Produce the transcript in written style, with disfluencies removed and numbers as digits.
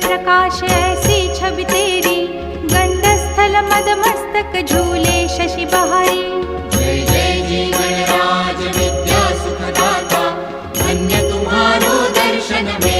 प्रकाश ऐसी छवि तेरी, गंडस्थल मद मस्तक झूले शशि बहारी। जय जय जी गणराज विद्या सुखदाता, धन्य तुम्हारो दर्शन में